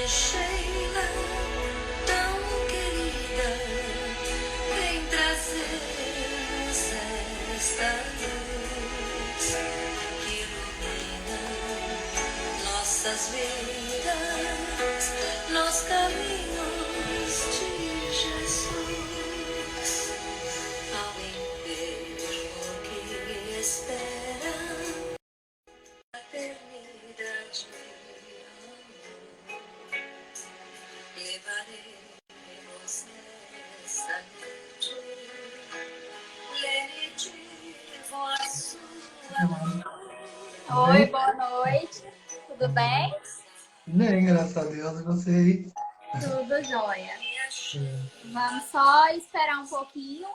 Sheila, tão querida, vem trazer-nos esta luz que ilumina nossas vidas, nos caminhos de Jesus. Ao enfermo que espera a eternidade, levaremos nessa noite lenitivo a sua luz. Oi, boa noite. Tudo bem? Bem, graças a Deus. E você aí? Tudo jóia. Vamos só esperar um pouquinho,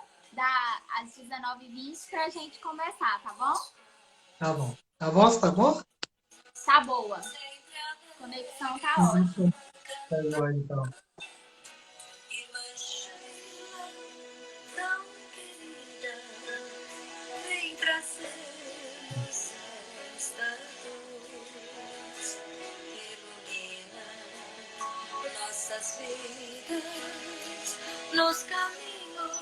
às 19h20 para a gente começar, tá bom? Tá bom. A voz tá boa? Tá boa. A conexão tá ótima. Tá boa, então. Tão querida, vem trazer-nos esta luz que ilumina nossas vidas, nos caminhos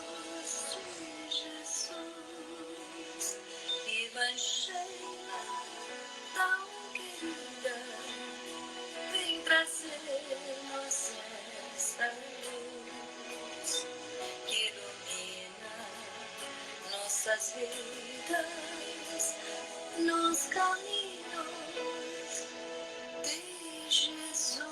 de Jesus. Evangelho tão querida, vem trazer-nos esta luz que ilumina nossas vidas, nos caminhos de Jesus.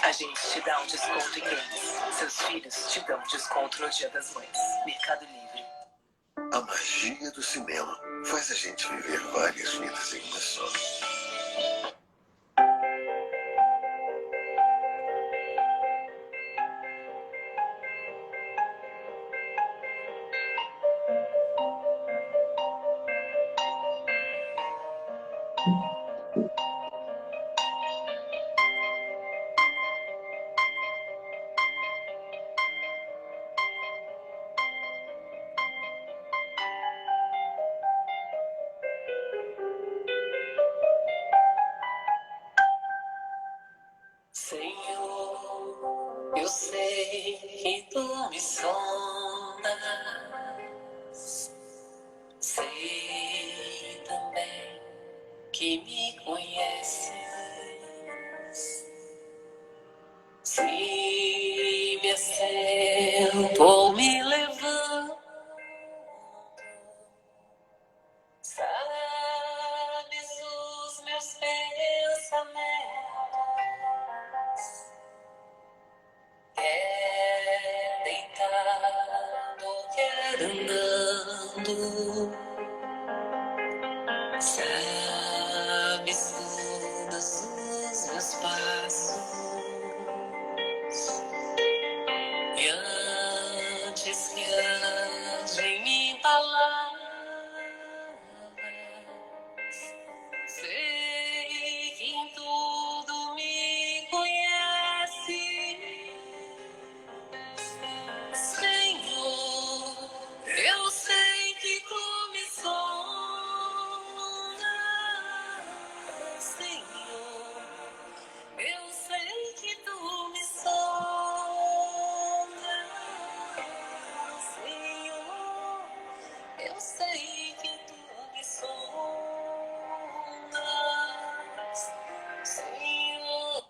A gente te dá um desconto em games. Seus filhos te dão um desconto no Dia das Mães. Mercado Livre. A magia do cinema faz a gente viver várias vidas em uma só. Senhor, eu sei que tu me sondas. Sei também que me conheces. Se me assento ou me levanto, sabes os meus pensamentos. Quer deitado, quer andando, sabes todos os meus passos. E antes que ande em mim palavras, sei que em tudo me conhece. Senhor, eu sei que tu me sondas. Senhor, eu sei que tu me sondas. Senhor, eu sei que tu me sondas. Senhor.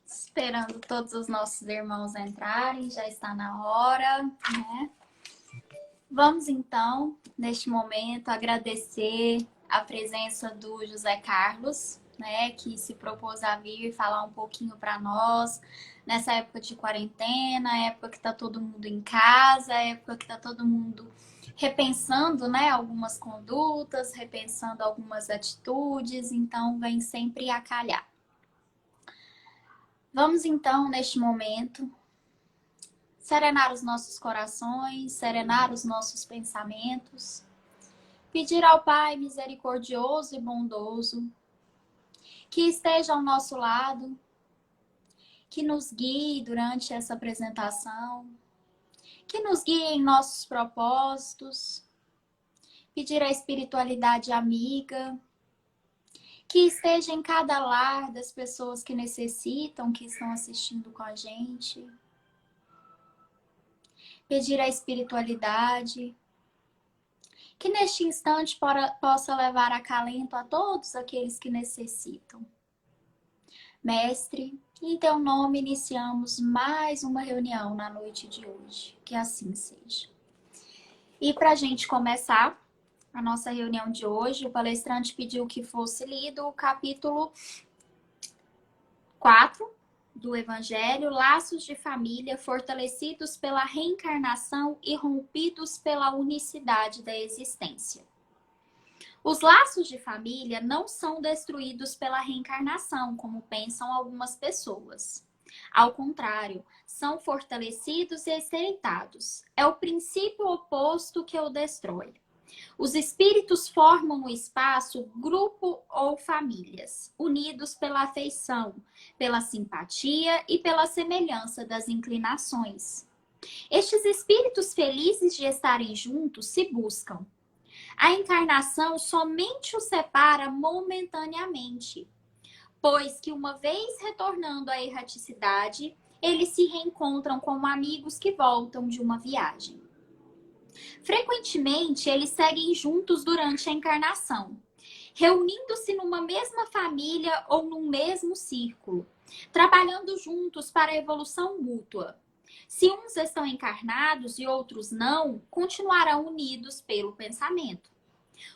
Esperando todos os nossos irmãos entrarem, já está na hora, né? Vamos então, neste momento, agradecer a presença do José Carlos, né, que se propôs a vir falar um pouquinho para nós nessa época de quarentena, época que está todo mundo em casa, época que está todo mundo repensando, né, algumas condutas, repensando algumas atitudes, então vem sempre a calhar. Vamos então, neste momento, serenar os nossos corações, serenar os nossos pensamentos, pedir ao Pai misericordioso e bondoso que esteja ao nosso lado, que nos guie durante essa apresentação, que nos guie em nossos propósitos, pedir a espiritualidade amiga, que esteja em cada lar das pessoas que necessitam, que estão assistindo com a gente. Pedir a espiritualidade, que neste instante possa levar acalento a todos aqueles que necessitam. Mestre, em teu nome iniciamos mais uma reunião na noite de hoje. Que assim seja. E para a gente começar a nossa reunião de hoje, o palestrante pediu que fosse lido o capítulo 4 do Evangelho, Laços de Família fortalecidos pela reencarnação e rompidos pela unicidade da existência. Os laços de família não são destruídos pela reencarnação, como pensam algumas pessoas. Ao contrário, são fortalecidos e estreitados. É o princípio oposto que o destrói. Os espíritos formam no espaço grupo ou famílias, unidos pela afeição, pela simpatia e pela semelhança das inclinações. Estes espíritos felizes de estarem juntos se buscam. A encarnação somente os separa momentaneamente, pois que uma vez retornando à erraticidade, eles se reencontram como amigos que voltam de uma viagem. Frequentemente, eles seguem juntos durante a encarnação, reunindo-se numa mesma família ou num mesmo círculo, trabalhando juntos para a evolução mútua. Se uns estão encarnados e outros não, continuarão unidos pelo pensamento.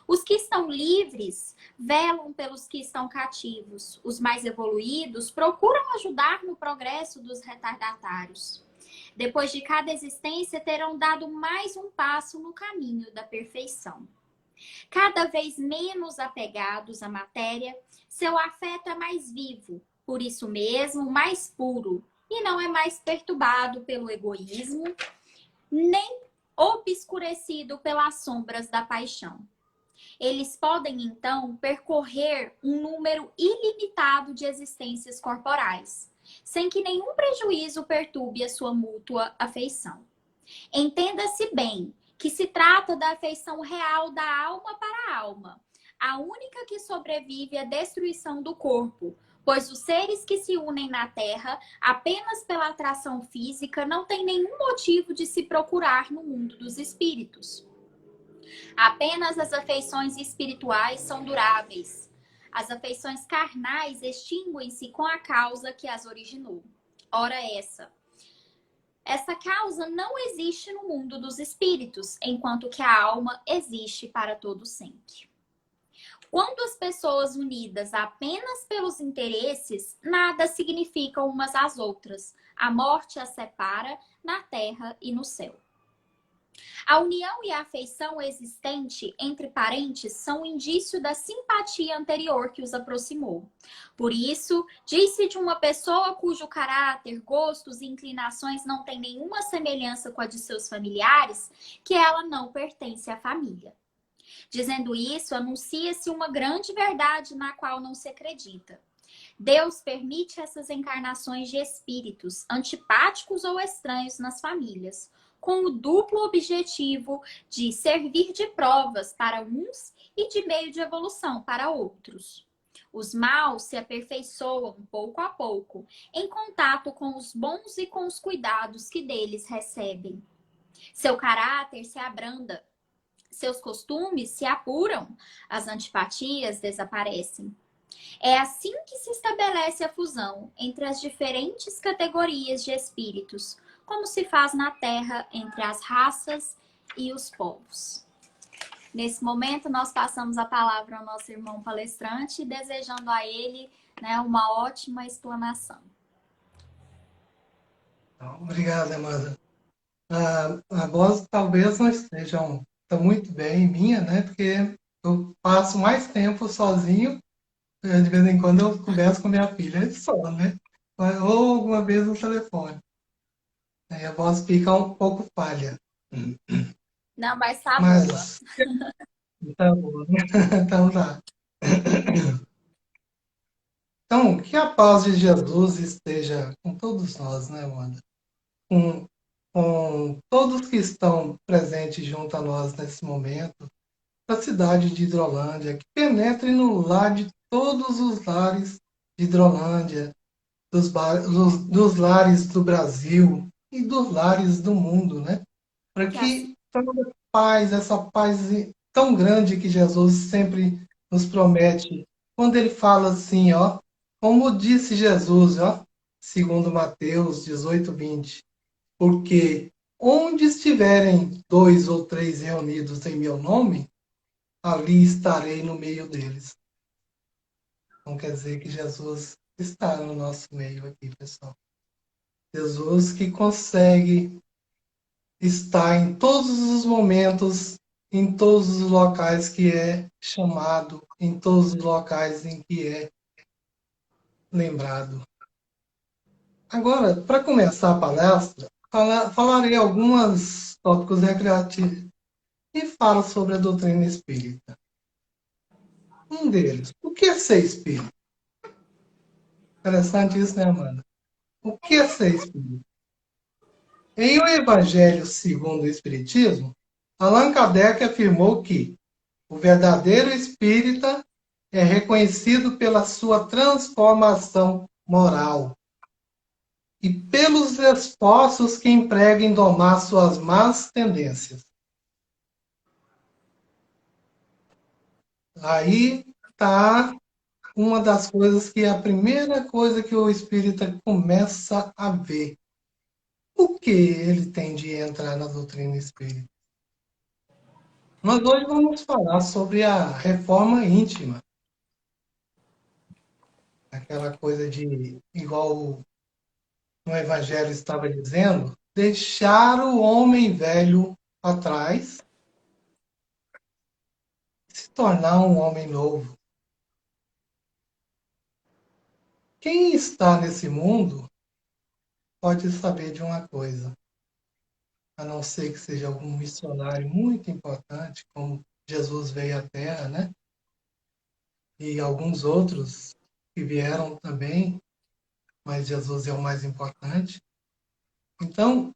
Os que estão livres velam pelos que estão cativos. Os mais evoluídos procuram ajudar no progresso dos retardatários. Depois de cada existência, terão dado mais um passo no caminho da perfeição. Cada vez menos apegados à matéria, seu afeto é mais vivo, por isso mesmo mais puro, e não é mais perturbado pelo egoísmo, nem obscurecido pelas sombras da paixão. Eles podem, então, percorrer um número ilimitado de existências corporais, sem que nenhum prejuízo perturbe a sua mútua afeição. Entenda-se bem que se trata da afeição real da alma para a alma, a única que sobrevive à destruição do corpo, pois os seres que se unem na Terra apenas pela atração física não têm nenhum motivo de se procurar no mundo dos espíritos. Apenas as afeições espirituais são duráveis. As afeições carnais extinguem-se com a causa que as originou. Ora essa causa não existe no mundo dos espíritos, enquanto que a alma existe para todo sempre. Quando as pessoas unidas apenas pelos interesses, nada significam umas às outras. A morte as separa na terra e no céu. A união e a afeição existente entre parentes são um indício da simpatia anterior que os aproximou. Por isso, diz-se de uma pessoa cujo caráter, gostos e inclinações não têm nenhuma semelhança com a de seus familiares, que ela não pertence à família. Dizendo isso, anuncia-se uma grande verdade na qual não se acredita. Deus permite essas encarnações de espíritos, antipáticos ou estranhos nas famílias, com o duplo objetivo de servir de provas para uns e de meio de evolução para outros. Os maus se aperfeiçoam pouco a pouco, em contato com os bons e com os cuidados que deles recebem. Seu caráter se abranda, seus costumes se apuram, as antipatias desaparecem. É assim que se estabelece a fusão entre as diferentes categorias de espíritos, como se faz na Terra entre as raças e os povos. Nesse momento, nós passamos a palavra ao nosso irmão palestrante, desejando a ele, uma ótima explanação. Obrigado, amada. A voz talvez não esteja tá muito bem minha, né? Porque eu passo mais tempo sozinho. De vez em quando eu converso com minha filha só, né? Ou alguma vez no telefone. Aí a voz fica um pouco falha. Não, mas tá Mas tá boa. Então tá. Então, que a paz de Jesus esteja com todos nós, né, Wanda? Com todos que estão presentes junto a nós nesse momento, da cidade de Hidrolândia, que penetre no lar de todos os lares de Hidrolândia, dos lares do Brasil e dos lares do mundo, né? Para Que assim, que toda paz, essa paz tão grande que Jesus sempre nos promete, quando ele fala assim, ó, como disse Jesus, ó, segundo Mateus 18:20, porque onde estiverem 2 ou 3 reunidos em meu nome, ali estarei no meio deles. Não quer dizer que Jesus está no nosso meio aqui, pessoal. Jesus que consegue estar em todos os momentos, em todos os locais que é chamado, em todos os locais em que é lembrado. Agora, para começar a palestra, falarei alguns tópicos recreativos e falo sobre a doutrina espírita. Um deles, o que é ser espírita? Interessante isso, né, Amanda? O que é ser espírita? Em O Evangelho segundo o Espiritismo, Allan Kardec afirmou que o verdadeiro espírita é reconhecido pela sua transformação moral e pelos esforços que emprega em domar suas más tendências. Aí está uma das coisas que é a primeira coisa que o espírita começa a ver. O que ele tem de entrar na doutrina espírita? Nós hoje vamos falar sobre a reforma íntima. Aquela coisa de, igual no Evangelho estava dizendo, deixar o homem velho atrás e se tornar um homem novo. Quem está nesse mundo pode saber de uma coisa, a não ser que seja algum missionário muito importante, como Jesus veio à Terra, né? E alguns outros que vieram também, mas Jesus é o mais importante. Então,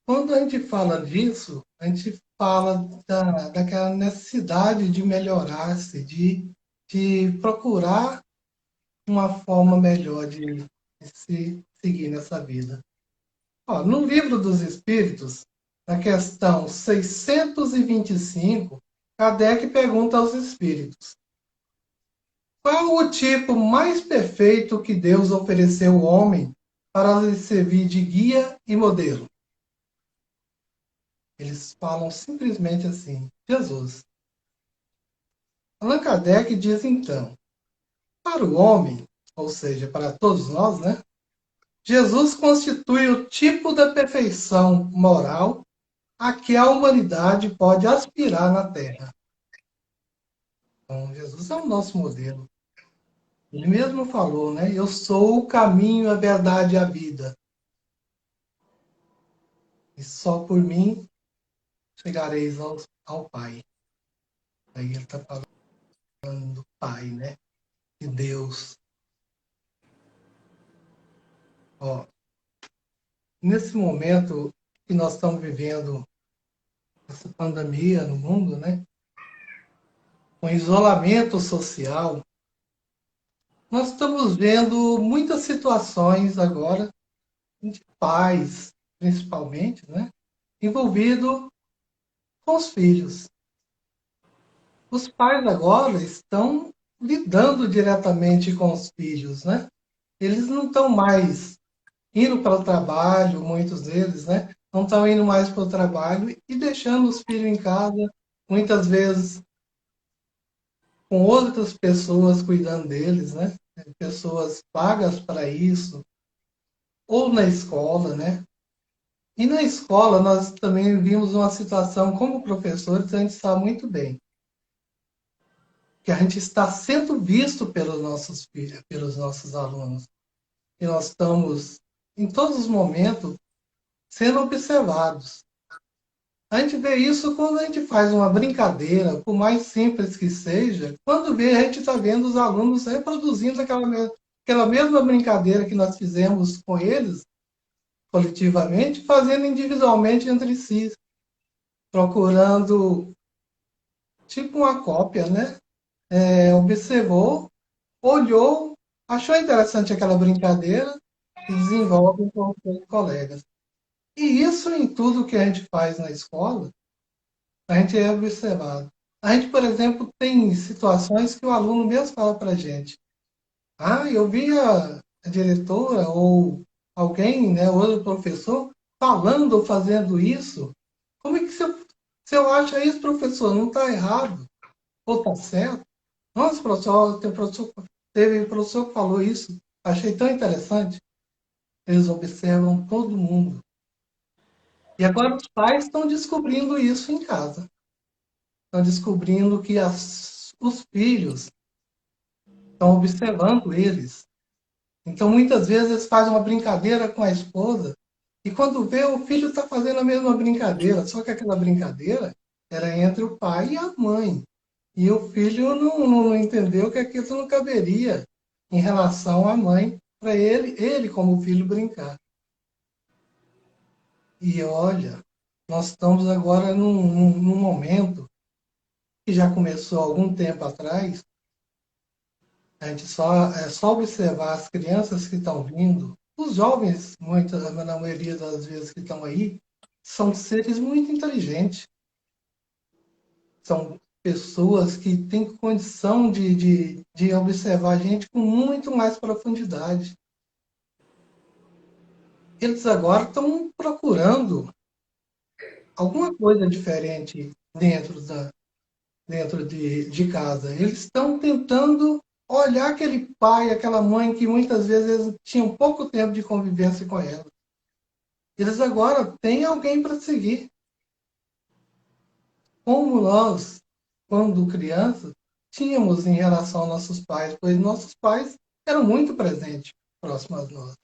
quando a gente fala disso, a gente fala daquela necessidade de melhorar-se, de procurar uma forma melhor de se seguir nessa vida. Ó, no Livro dos Espíritos, na questão 625, Kardec pergunta aos espíritos: qual o tipo mais perfeito que Deus ofereceu ao homem para lhe servir de guia e modelo? Eles falam simplesmente assim: Jesus. Allan Kardec diz então: para o homem, ou seja, para todos nós, né? Jesus constitui o tipo da perfeição moral a que a humanidade pode aspirar na Terra. Então, Jesus é o nosso modelo. Ele mesmo falou, né? Eu sou o caminho, a verdade e a vida. E só por mim chegareis ao Pai. Aí ele está falando do Pai, né? De Deus. Ó, nesse momento que nós estamos vivendo essa pandemia no mundo, né? Com isolamento social, nós estamos vendo muitas situações agora de pais, principalmente, né? Envolvido com os filhos. Os pais agora estão lidando diretamente com os filhos, né? Eles não estão mais indo para o trabalho, muitos deles, né? Não estão indo mais para o trabalho e deixando os filhos em casa, muitas vezes com outras pessoas cuidando deles, né? Pessoas pagas para isso, ou na escola, né? E na escola nós também vimos uma situação, como professores, a gente sabe muito bem, que a gente está sendo visto pelos nossos filhos, pelos nossos alunos. E nós estamos, em todos os momentos, sendo observados. A gente vê isso quando a gente faz uma brincadeira, por mais simples que seja, quando vê, a gente está vendo os alunos reproduzindo aquela mesma brincadeira que nós fizemos com eles, coletivamente, fazendo individualmente entre si, procurando tipo uma cópia, né? Observou, olhou, achou interessante aquela brincadeira e desenvolve com os seus colegas. E isso em tudo que a gente faz na escola, a gente é observado. A gente, por exemplo, tem situações que o aluno mesmo fala para a gente. Ah, eu vi a diretora ou alguém, né, outro professor, falando ou fazendo isso. Como é que se eu acho isso, professor, não está errado? Ou está certo? Nossa, professor, teve professor que falou isso. Achei tão interessante. Eles observam todo mundo. E agora os pais estão descobrindo isso em casa. Estão descobrindo que os filhos estão observando eles. Então, muitas vezes, eles fazem uma brincadeira com a esposa e quando vê, o filho está fazendo a mesma brincadeira, só que aquela brincadeira era entre o pai e a mãe. E o filho não entendeu que aquilo não caberia em relação à mãe, para ele como filho brincar. E olha, nós estamos agora num momento que já começou há algum tempo atrás. A gente é só observar as crianças que estão vindo, os jovens, na maioria das vezes que estão aí, são seres muito inteligentes. São pessoas que têm condição de observar a gente com muito mais profundidade. Eles agora estão procurando alguma coisa diferente dentro de casa. Eles estão tentando olhar aquele pai, aquela mãe que muitas vezes eles tinham pouco tempo de convivência com ela. Eles agora têm alguém para seguir. Como nós, quando crianças, tínhamos em relação aos nossos pais, pois nossos pais eram muito presentes próximos a nós.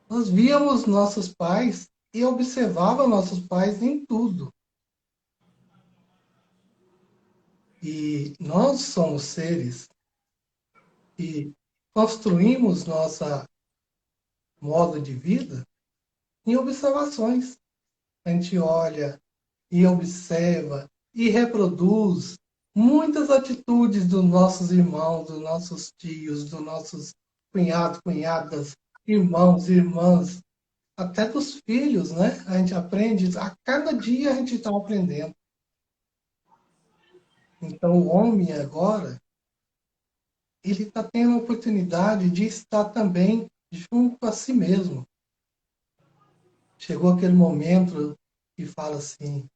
Nós víamos nossos pais e observávamos nossos pais em tudo. E nós somos seres que construímos nossa modo de vida em observações. A gente olha e observa e reproduz muitas atitudes dos nossos irmãos, dos nossos tios, dos nossos cunhados, cunhadas, irmãos, irmãs, até dos filhos, né? A gente aprende, a cada dia a gente está aprendendo. Então, o homem agora, ele está tendo a oportunidade de estar também junto a si mesmo. Chegou aquele momento que fala assim: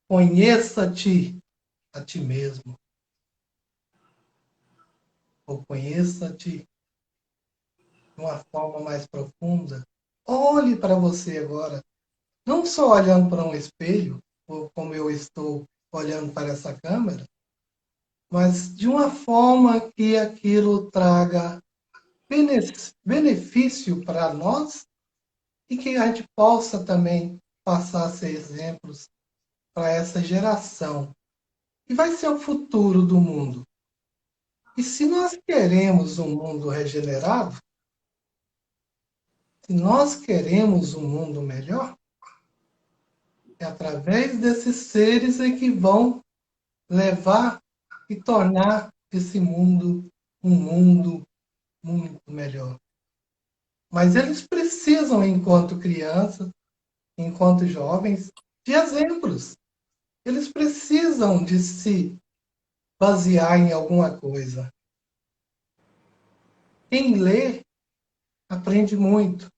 conheça-te a ti mesmo. Ou conheça-te de uma forma mais profunda. Olhe para você agora. Não só olhando para um espelho, ou como eu estou olhando para essa câmera, mas de uma forma que aquilo traga benefício para nós e que a gente possa também passar a ser exemplos para essa geração, que vai ser o futuro do mundo. E se nós queremos um mundo regenerado, se nós queremos um mundo melhor, é através desses seres é que vão levar e tornar esse mundo um mundo muito melhor. Mas eles precisam, enquanto crianças, enquanto jovens, de exemplos. Eles precisam de se basear em alguma coisa. Quem lê aprende muito,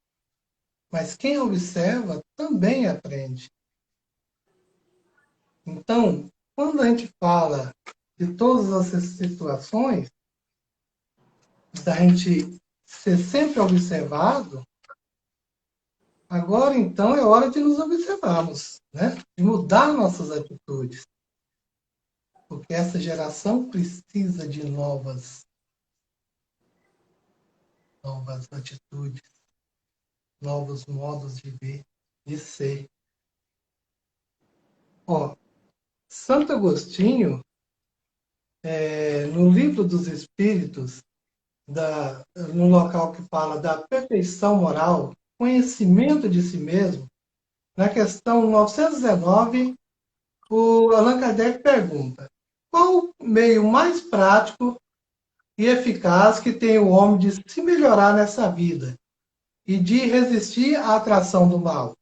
mas quem observa também aprende. Então, quando a gente fala de todas essas situações, da gente ser sempre observado, agora então é hora de nos observarmos, né? De mudar nossas atitudes. Porque essa geração precisa de novas atitudes, novos modos de ver, de ser. Ó, Santo Agostinho, no Livro dos Espíritos, no local que fala da perfeição moral, conhecimento de si mesmo, na questão 919, o Allan Kardec pergunta: qual o meio mais prático e eficaz que tem o homem de se melhorar nessa vida e de resistir à atração do mal?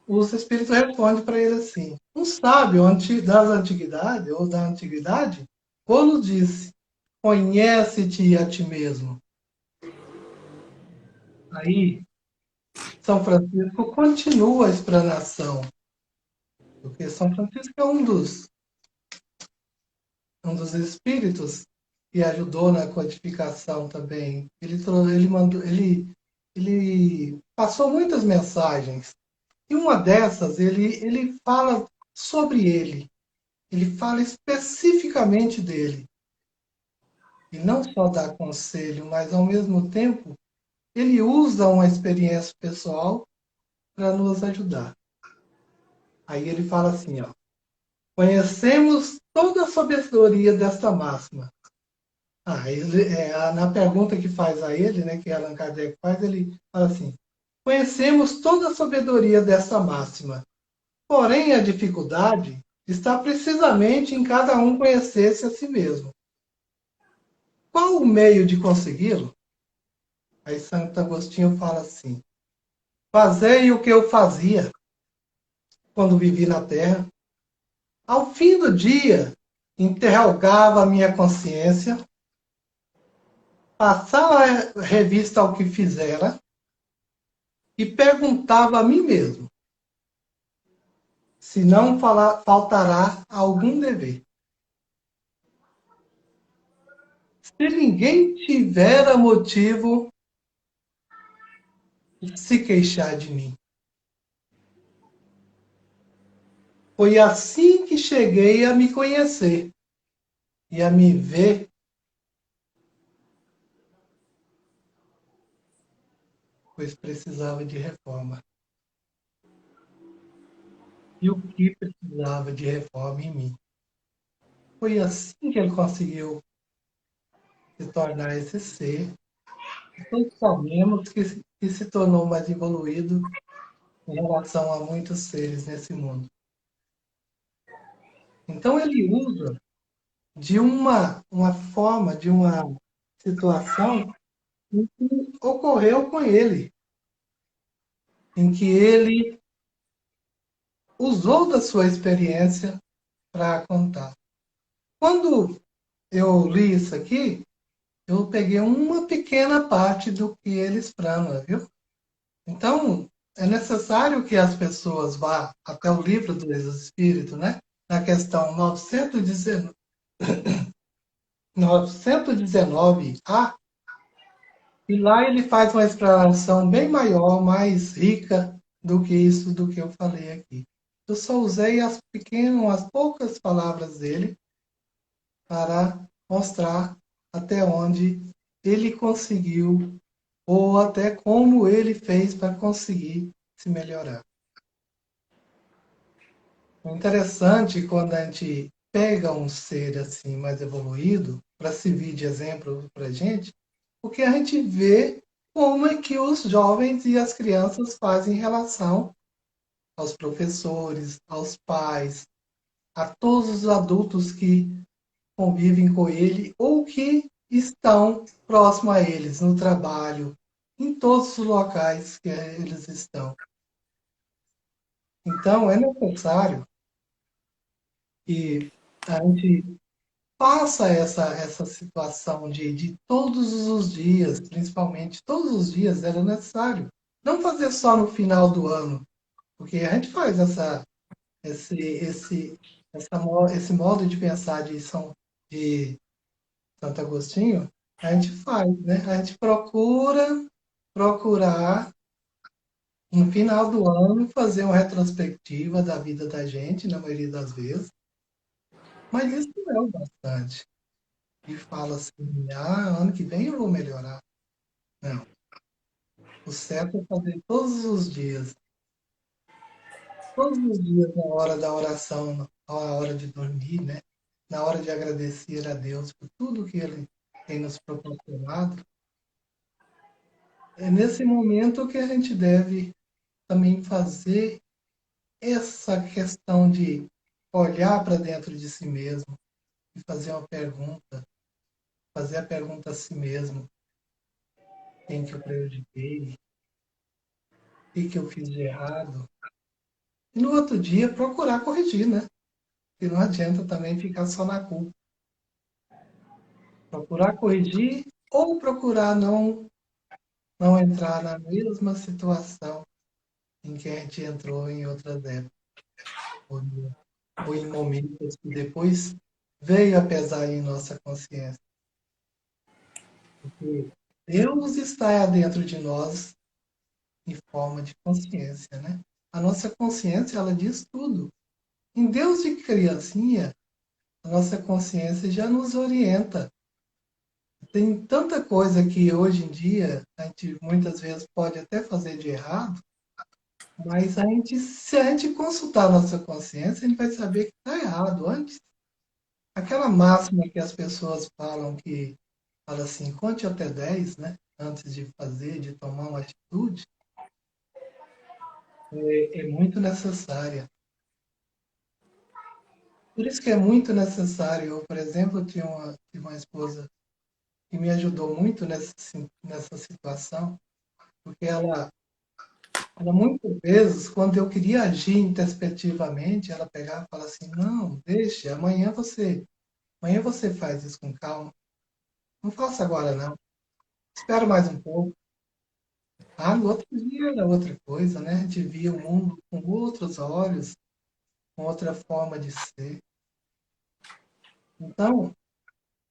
Os espíritos respondem para ele assim: um sábio das antiguidades ou da antiguidade, quando disse: conhece-te a ti mesmo. Aí, São Francisco continua a explanação, porque São Francisco é um dos espíritos que ajudou na codificação também. Ele passou muitas mensagens. E uma dessas, ele fala sobre ele. Ele fala especificamente dele. E não só dá conselho, mas ao mesmo tempo ele usa uma experiência pessoal para nos ajudar. Aí ele fala assim, ó: conhecemos toda a sabedoria desta máxima. Na pergunta que faz a ele, né, que Allan Kardec faz, ele fala assim: conhecemos toda a sabedoria desta máxima, porém a dificuldade está precisamente em cada um conhecer-se a si mesmo. Qual o meio de consegui-lo? Aí Santo Agostinho fala assim: fazei o que eu fazia quando vivi na Terra. Ao fim do dia, interrogava a minha consciência, passava a revista ao que fizera e perguntava a mim mesmo se não faltará algum dever. Se ninguém tivera motivo de se queixar de mim. Foi assim que cheguei a me conhecer e a me ver, pois precisava de reforma. E o que precisava de reforma em mim. Foi assim que ele conseguiu se tornar esse ser. Todos sabemos que se tornou mais evoluído em relação a muitos seres nesse mundo. Então ele usa de uma forma, de uma situação que ocorreu com ele, em que ele usou da sua experiência para contar. Quando eu li isso aqui, eu peguei uma pequena parte do que ele explana, viu? Então, é necessário que as pessoas vá até o livro do Espírito, né? Na questão 919A, e lá ele faz uma explanação bem maior, mais rica do que isso do que eu falei aqui. Eu só usei as poucas palavras dele para mostrar até onde ele conseguiu ou até como ele fez para conseguir se melhorar. É interessante quando a gente pega um ser assim mais evoluído para servir de exemplo para a gente, porque a gente vê como é que os jovens e as crianças fazem em relação aos professores, aos pais, a todos os adultos que convivem com ele ou que estão próximos a eles, no trabalho, em todos os locais que eles estão. Então, é necessário que a gente faça essa situação de todos os dias, principalmente todos os dias, era necessário. Não fazer só no final do ano, porque a gente faz esse modo de pensar de Santo Agostinho, a gente faz, né? A gente procurar, no final do ano, fazer uma retrospectiva da vida da gente, na maioria das vezes, mas isso não é o bastante. E fala assim, ano que vem eu vou melhorar. Não. O certo é fazer todos os dias na hora da oração, na hora de dormir, né? Na hora de agradecer a Deus por tudo que Ele tem nos proporcionado. É nesse momento que a gente deve também fazer essa questão de olhar para dentro de si mesmo e fazer a pergunta a si mesmo, quem que eu prejudicei, o que eu fiz de errado, e no outro dia procurar corrigir, né? E não adianta também ficar só na culpa. Procurar corrigir ou procurar não entrar na mesma situação em que a gente entrou em outras épocas, ou, ou em momentos que depois veio a pesar em nossa consciência. Porque Deus está dentro de nós em forma de consciência, né? A nossa consciência, ela diz tudo. Em Deus de criancinha, a nossa consciência já nos orienta. Tem tanta coisa que hoje em dia a gente muitas vezes pode até fazer de errado, mas se a gente consultar a nossa consciência, a gente vai saber que está errado antes. Aquela máxima que as pessoas falam que fala assim, conte até 10, né? Antes de fazer, de tomar uma atitude, é muito necessária. Por isso que é muito necessário. Eu, por exemplo, tive uma esposa que me ajudou muito nessa situação, porque ela muitas vezes, quando eu queria agir introspectivamente, ela pegava e falava assim, não, deixa, amanhã você faz isso com calma. Não faça agora, não. Espera mais um pouco. Ah, no outro dia era outra coisa, né? A gente via o mundo com outros olhos, com outra forma de ser. Então,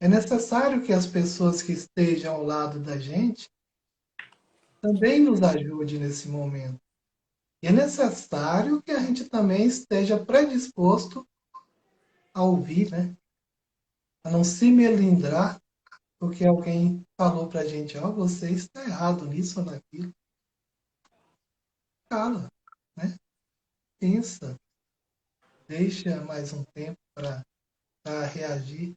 é necessário que as pessoas que estejam ao lado da gente também nos ajude nesse momento. E é necessário que a gente também esteja predisposto a ouvir, né? A não se melindrar porque alguém falou para a gente, ó, você está errado nisso ou naquilo. Cala, né? Pensa, deixa mais um tempo para reagir.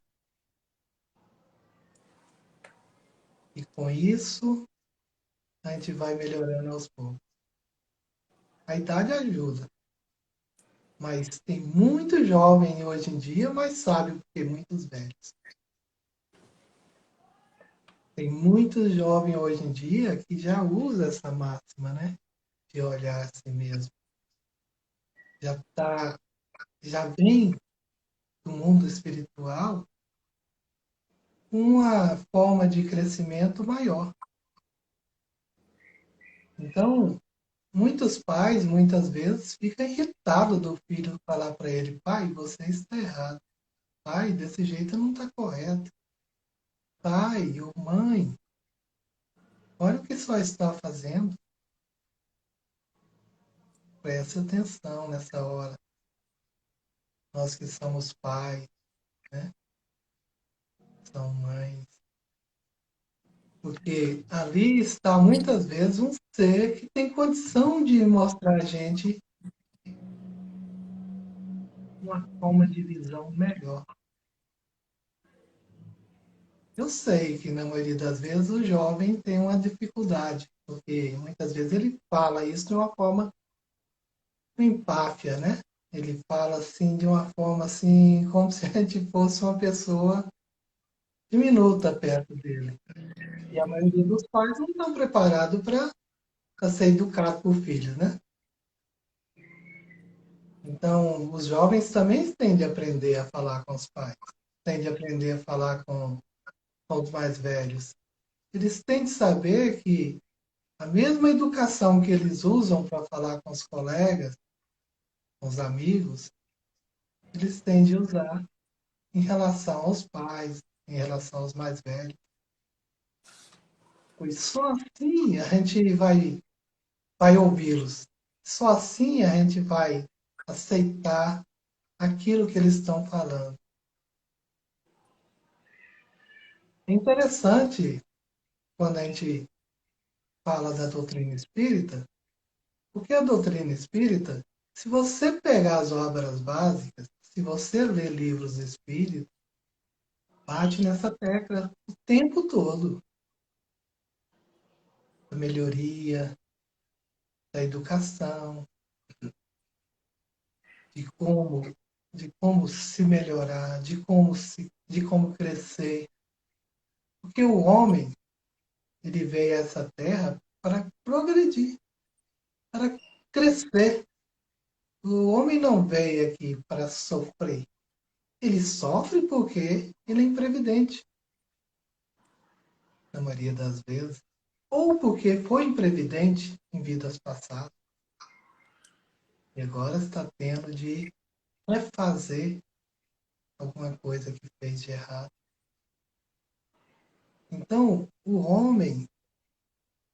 E com isso, a gente vai melhorando aos poucos. A idade ajuda, mas tem muito jovem hoje em dia, mais sábio que muitos velhos. Tem muitos jovens hoje em dia que já usa essa máxima, né? De olhar a si mesmo. Já tá, já vem do mundo espiritual uma forma de crescimento maior. Então, muitos pais, muitas vezes, ficam irritados do filho falar para ele, pai, você está errado. Pai, desse jeito não está correto. Pai ou mãe, olha o que só está fazendo. Preste atenção nessa hora. Nós que somos pais, né? São mães. Porque ali está muitas vezes um ser que tem condição de mostrar a gente uma forma de visão melhor. Eu sei que na maioria das vezes o jovem tem uma dificuldade, porque muitas vezes ele fala isso de uma forma empáfia, né? Ele fala assim de uma forma assim, como se a gente fosse uma pessoa diminuta perto dele. E a maioria dos pais não estão preparados para ser educado por filhos, né? Então, os jovens também têm de aprender a falar com os pais, têm de aprender a falar com os mais velhos. Eles têm de saber que a mesma educação que eles usam para falar com os colegas, com os amigos, eles têm de usar em relação aos pais, em relação aos mais velhos. Pois só assim a gente vai ouvi-los. Só assim a gente vai aceitar aquilo que eles estão falando. É interessante quando a gente fala da doutrina espírita, porque a doutrina espírita, se você pegar as obras básicas, se você ler livros espíritas, bate nessa tecla o tempo todo. Da melhoria, da educação, de de como se melhorar, de como crescer. Porque o homem, ele veio a essa terra para progredir, para crescer. O homem não veio aqui para sofrer. Ele sofre porque ele é imprevidente, na maioria das vezes, ou porque foi imprevidente em vidas passadas e agora está tendo de refazer alguma coisa que fez de errado. Então, o homem,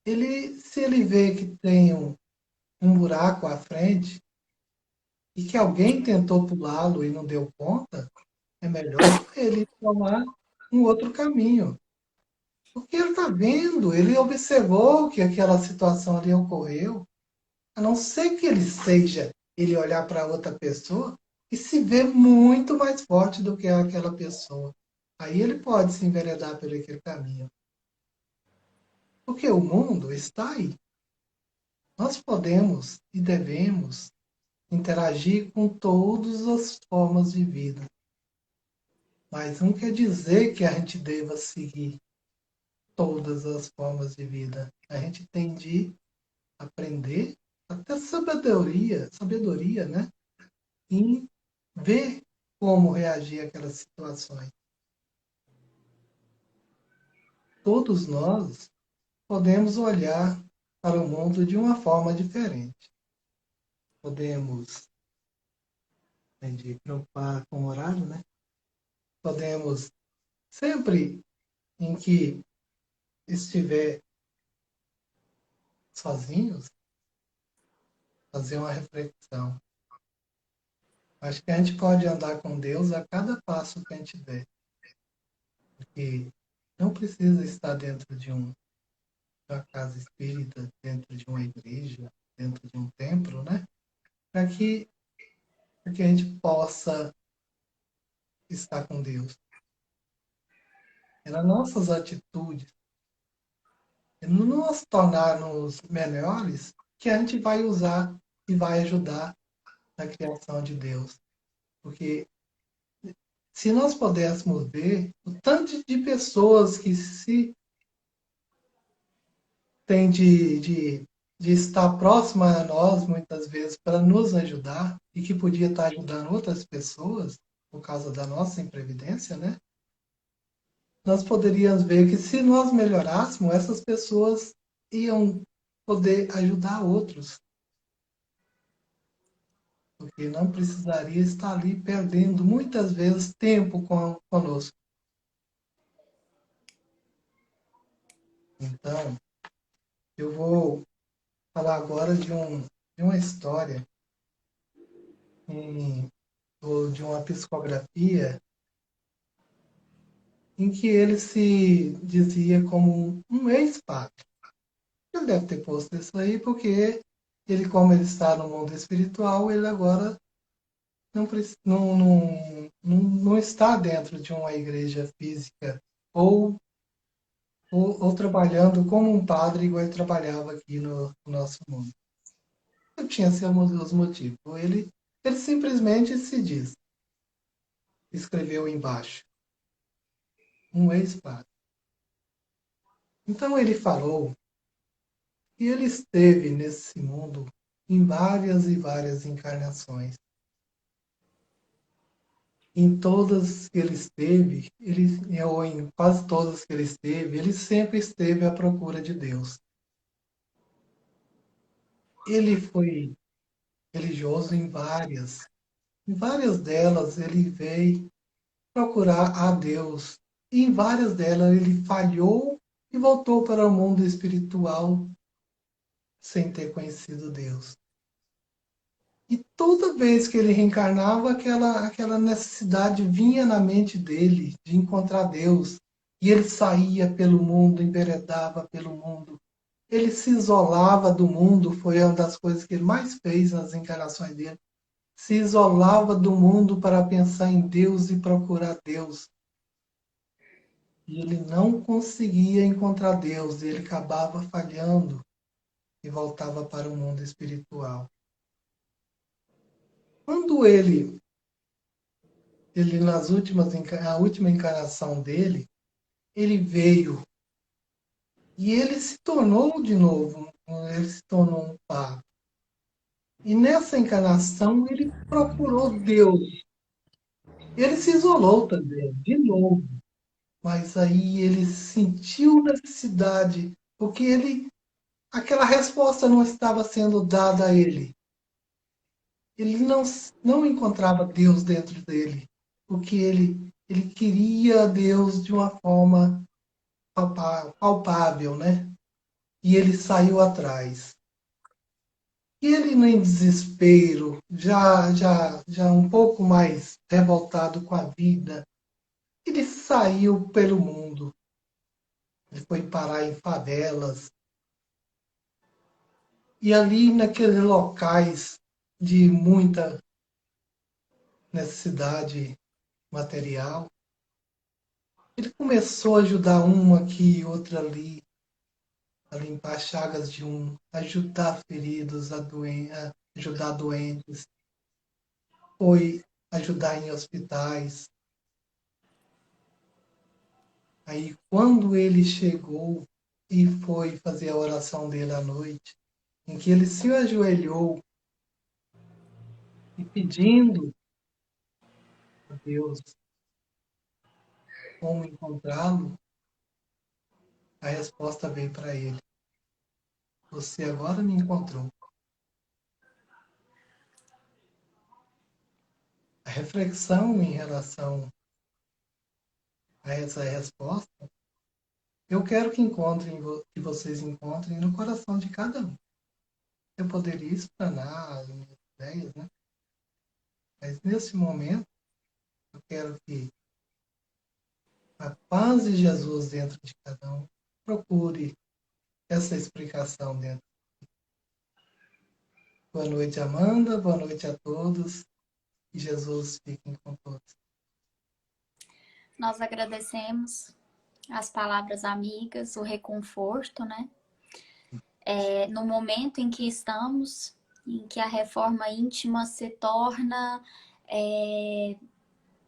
se ele vê que tem um buraco à frente e que alguém tentou pulá-lo e não deu conta, é melhor ele tomar um outro caminho. Porque ele está vendo, ele observou que aquela situação ali ocorreu, a não ser que ele olhar para outra pessoa e se ver muito mais forte do que aquela pessoa. Aí ele pode se enveredar por aquele caminho. Porque o mundo está aí. Nós podemos e devemos interagir com todas as formas de vida. Mas não quer dizer que a gente deva seguir todas as formas de vida. A gente tem de aprender, até sabedoria, né? Em ver como reagir àquelas situações. Todos nós podemos olhar para o mundo de uma forma diferente. Podemos, de preocupar com o horário, né? Podemos, sempre em que estiver sozinhos, fazer uma reflexão. Acho que a gente pode andar com Deus a cada passo que a gente der. Porque não precisa estar dentro de uma casa espírita, dentro de uma igreja, dentro de um templo, né? Para que a gente possa estar com Deus. É nas nossas atitudes, é no nos tornarmos melhores, que a gente vai usar e vai ajudar na criação de Deus. Porque se nós pudéssemos ver o tanto de pessoas que se tem de estar próxima a nós, muitas vezes, para nos ajudar, e que podia estar ajudando outras pessoas, por causa da nossa imprevidência, né? Nós poderíamos ver que se nós melhorássemos, essas pessoas iam poder ajudar outros. Porque não precisaria estar ali perdendo muitas vezes tempo conosco. Então, eu vou falar agora de uma história ou de uma psicografia em que ele se dizia como um ex-padre. Ele deve ter posto isso aí porque ele, como ele está no mundo espiritual, ele agora não está dentro de uma igreja física ou trabalhando como um padre igual ele trabalhava aqui no nosso mundo. Eu tinha os motivos. Ele simplesmente se diz, escreveu embaixo, um ex-padre. Então ele falou que ele esteve nesse mundo em várias e várias encarnações. Em todas que ele esteve, ou em quase todas que ele sempre esteve à procura de Deus. Ele foi religioso em várias. Em várias delas ele veio procurar a Deus. E em várias delas ele falhou e voltou para o mundo espiritual sem ter conhecido Deus. E toda vez que ele reencarnava, aquela necessidade vinha na mente dele de encontrar Deus. E ele saía pelo mundo, enveredava pelo mundo. Ele se isolava do mundo, foi uma das coisas que ele mais fez nas encarnações dele. Se isolava do mundo para pensar em Deus e procurar Deus. E ele não conseguia encontrar Deus, e ele acabava falhando e voltava para o mundo espiritual. Quando quando ele a última encarnação dele, ele veio e ele se tornou de novo, ele se tornou um padre. E nessa encarnação ele procurou Deus. Ele se isolou também, de novo. Mas aí ele sentiu necessidade, porque aquela resposta não estava sendo dada a ele. Ele não encontrava Deus dentro dele, porque ele queria Deus de uma forma palpável, né? E ele saiu atrás. E ele, no desespero, já um pouco mais revoltado com a vida, ele saiu pelo mundo. Ele foi parar em favelas. E ali, naqueles locais de muita necessidade material, ele começou a ajudar um aqui, outro ali, a limpar chagas de um, ajudar feridos, ajudar doentes, foi ajudar em hospitais. Aí, quando ele chegou e foi fazer a oração dele à noite, em que ele se ajoelhou e pedindo a Deus como encontrá-lo, a resposta veio para ele: Você agora me encontrou. A reflexão em relação a essa resposta, eu quero que vocês encontrem no coração de cada um. Eu poderia explanar as minhas ideias, né? Mas nesse momento, eu quero que a paz de Jesus dentro de cada um procure essa explicação dentro. Boa noite, Amanda. Boa noite a todos. E Jesus fiquem com todos. Nós agradecemos as palavras amigas, o reconforto, né? No momento em que estamos, em que a reforma íntima se torna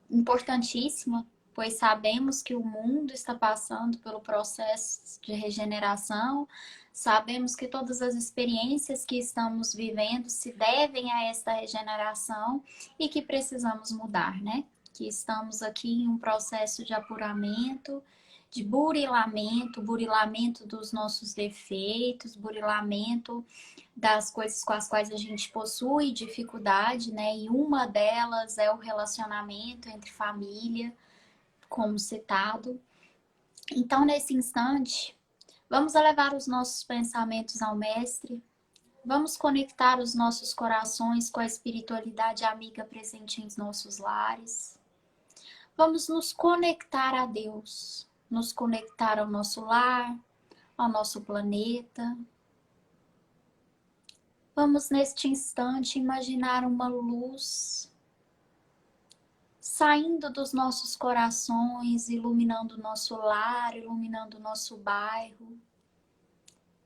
importantíssima, pois sabemos que o mundo está passando pelo processo de regeneração, sabemos que todas as experiências que estamos vivendo se devem a esta regeneração e que precisamos mudar, né? Que estamos aqui em um processo de apuramento, de burilamento dos nossos defeitos, burilamento das coisas com as quais a gente possui dificuldade, né? E uma delas é o relacionamento entre família, como citado. Então, nesse instante, vamos elevar os nossos pensamentos ao Mestre, vamos conectar os nossos corações com a espiritualidade amiga presente em nossos lares. Vamos nos conectar a Deus, nos conectar ao nosso lar, ao nosso planeta. Vamos, neste instante, imaginar uma luz saindo dos nossos corações, iluminando o nosso lar, iluminando o nosso bairro,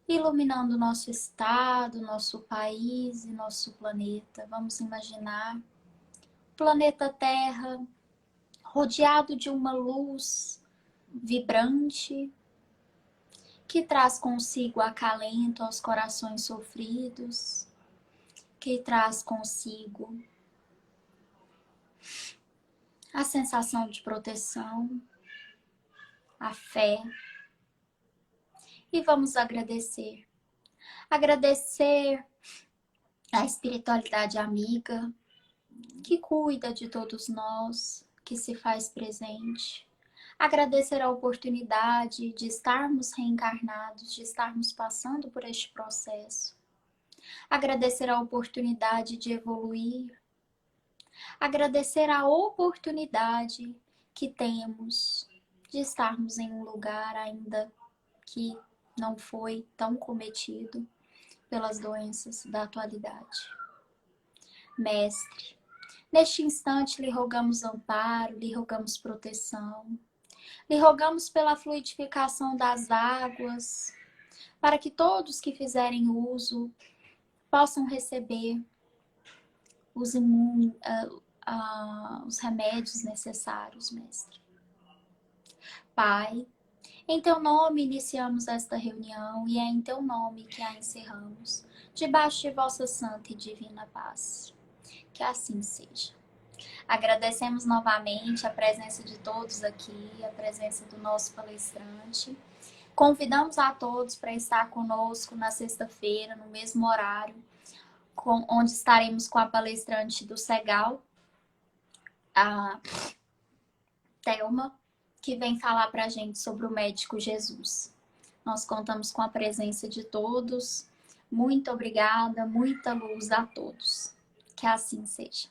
iluminando o nosso estado, nosso país e nosso planeta. Vamos imaginar o planeta Terra rodeado de uma luz vibrante que traz consigo acalento aos corações sofridos, que traz consigo a sensação de proteção, a fé. E vamos agradecer. Agradecer a espiritualidade amiga que cuida de todos nós, que se faz presente. Agradecer a oportunidade de estarmos reencarnados, de estarmos passando por este processo. Agradecer a oportunidade de evoluir. Agradecer a oportunidade que temos de estarmos em um lugar ainda que não foi tão cometido pelas doenças da atualidade. Mestre, neste instante lhe rogamos amparo, lhe rogamos proteção, lhe rogamos pela fluidificação das águas, para que todos que fizerem uso possam receber os remédios necessários, Mestre. Pai, em Teu nome iniciamos esta reunião e é em Teu nome que a encerramos, debaixo de vossa santa e divina paz. Que assim seja. Agradecemos novamente a presença de todos aqui, a presença do nosso palestrante. Convidamos a todos para estar conosco na sexta-feira, no mesmo horário, onde estaremos com a palestrante do Segal, a Thelma, que vem falar para a gente sobre o médico Jesus. Nós contamos com a presença de todos. Muito obrigada, muita luz a todos. Que assim seja.